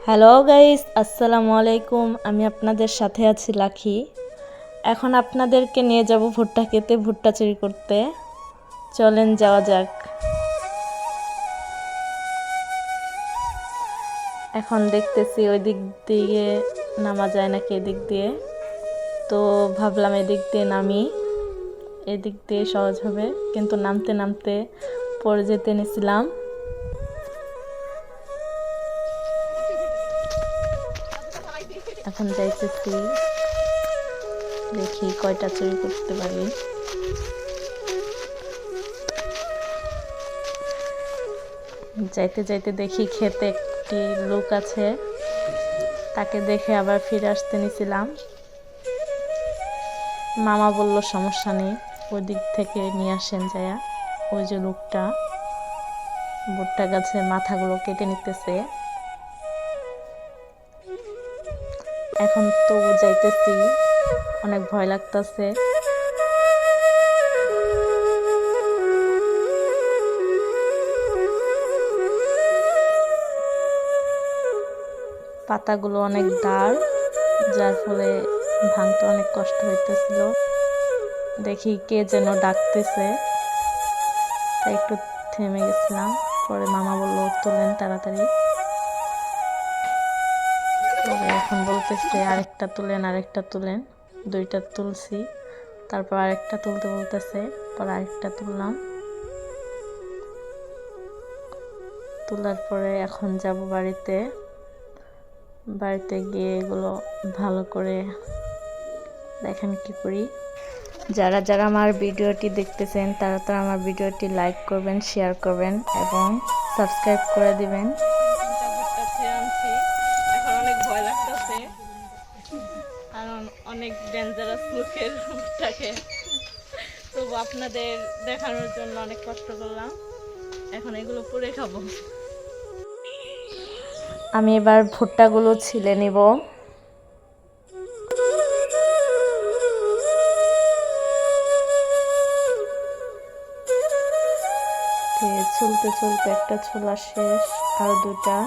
Hello guys, আসসালামু আলাইকুম। আমি আপনাদের সাথে আছি লাখি। এখন আপনাদেরকে নিয়ে যাব ভুট্টা খেতে, ভুট্টা চুরি করতে। চলেন যাওয়া যাক। এখন দেখতেছি ওই দিক দিয়ে নামা যায় নাকি এদিক দিয়ে, তো ভাবলাম এদিক দিয়ে নামি, এদিক দিয়ে সহজ হবে, কিন্তু নামতে নামতে পড়ে যেতে নিয়েছিলাম। এখন যাইতেছি, দেখি কয়টা চুরি করতে পারি। যাইতে যাইতে দেখি খেতে একটি লোক আছে, তাকে দেখে আবার ফিরে আসতে নিয়েছিলাম। মামা বলল সমস্যা নেই, ওই দিক থেকে নিয়ে আসেন যায়া। ওই যে লোকটা ভুট্টা গাছের মাথাগুলো কেটে নিতেছে। এখন তো যাইতেছি, অনেক ভয় লাগতেছে। পাতাগুলো অনেক দাঁড়, যার ফলে ভাঙতে অনেক কষ্ট হইতেছিল। দেখি কে যেন ডাকতেছে, তাই একটু থেমে গেছিলাম। পরে মামা বলল তুলেন তাড়াতাড়ি। এখন বলতেছে আরেকটা তুলেন, আরেকটা তুলেন। দুইটা তুলছি, তারপর আরেকটা তুলতে বলতেছে, পর আরেকটা তুললাম। তোলার পরে এখন যাব বাড়িতে। বাড়িতে গিয়ে এগুলো ভালো করে দেখেন কি করি। যারা যারা আমার ভিডিওটি দেখতেছেন তারা তারা আমার ভিডিওটি লাইক করবেন, শেয়ার করবেন এবং সাবস্ক্রাইব করে দিবেন। এখন অনেক ভয় লাগতেছে, কারণ অনেক ডেঞ্জারাস লুকের ভুট্টাকে, তবু আপনাদের দেখানোর জন্য অনেক কষ্ট করলাম। এখন এগুলো পুড়ে খাবো। আমি এবার ভুট্টাগুলো ছিলে নিব। চলতে চলতে একটা ছোলা শেষ, আর দুটা।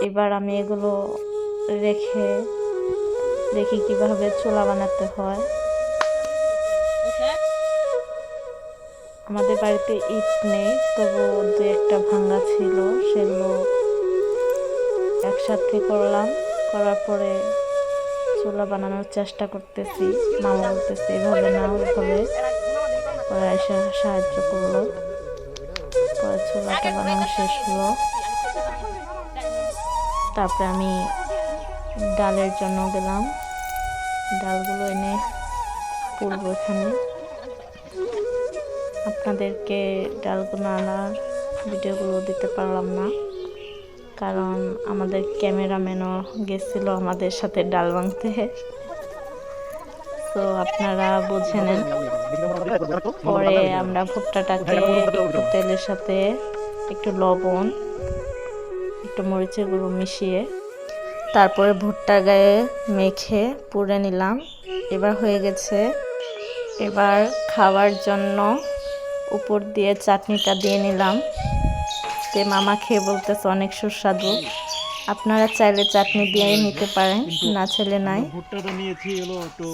এবার আমি এগুলো রেখে দেখি কিভাবে ছোলা বানাতে হয়। আমাদের বাড়িতে ইট নেই, তবু দু একটা ভাঙা ছিল, সেগুলো একসাথে করলাম। করার পরে ছোলা বানানোর চেষ্টা করতেছি। মামা বলতেছে এভাবে না ওইভাবে, পরে এসে সাহায্য করলো। পরে ছোলাটা বানানো শেষ হলো। তারপরে আমি ডালের জন্য গেলাম, ডালগুলো এনে পুড়বো এখানে। আপনাদেরকে ডালগুলো আনার ভিডিওগুলো দিতে পারলাম না, কারণ আমাদের ক্যামেরাম্যানও গেছিল আমাদের সাথে ডাল ভাঙতে। তো আপনারা বুঝে নেন। পরে আমরা ভুট্টাটাকে একটু তেলের সাথে একটু লবণ, একটু মরিচের গুঁড়ো মিশিয়ে তারপরে ভুট্টার গায়ে মেখে পুড়ে নিলাম। এবার হয়ে গেছে। এবার খাওয়ার জন্য উপর দিয়ে চাটনিটা দিয়ে নিলাম। তে মামা খেয়ে বলতেছে অনেক সুস্বাদু। আপনারা চাইলে চাটনি দিয়ে নিতে পারেন, না চাইলে নাই।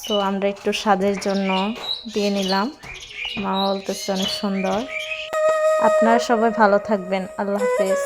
তো আমরা একটু স্বাদের জন্য দিয়ে নিলাম। মামা বলতেছে অনেক সুন্দর। আপনারা সবাই ভালো থাকবেন। আল্লাহ হাফেজ।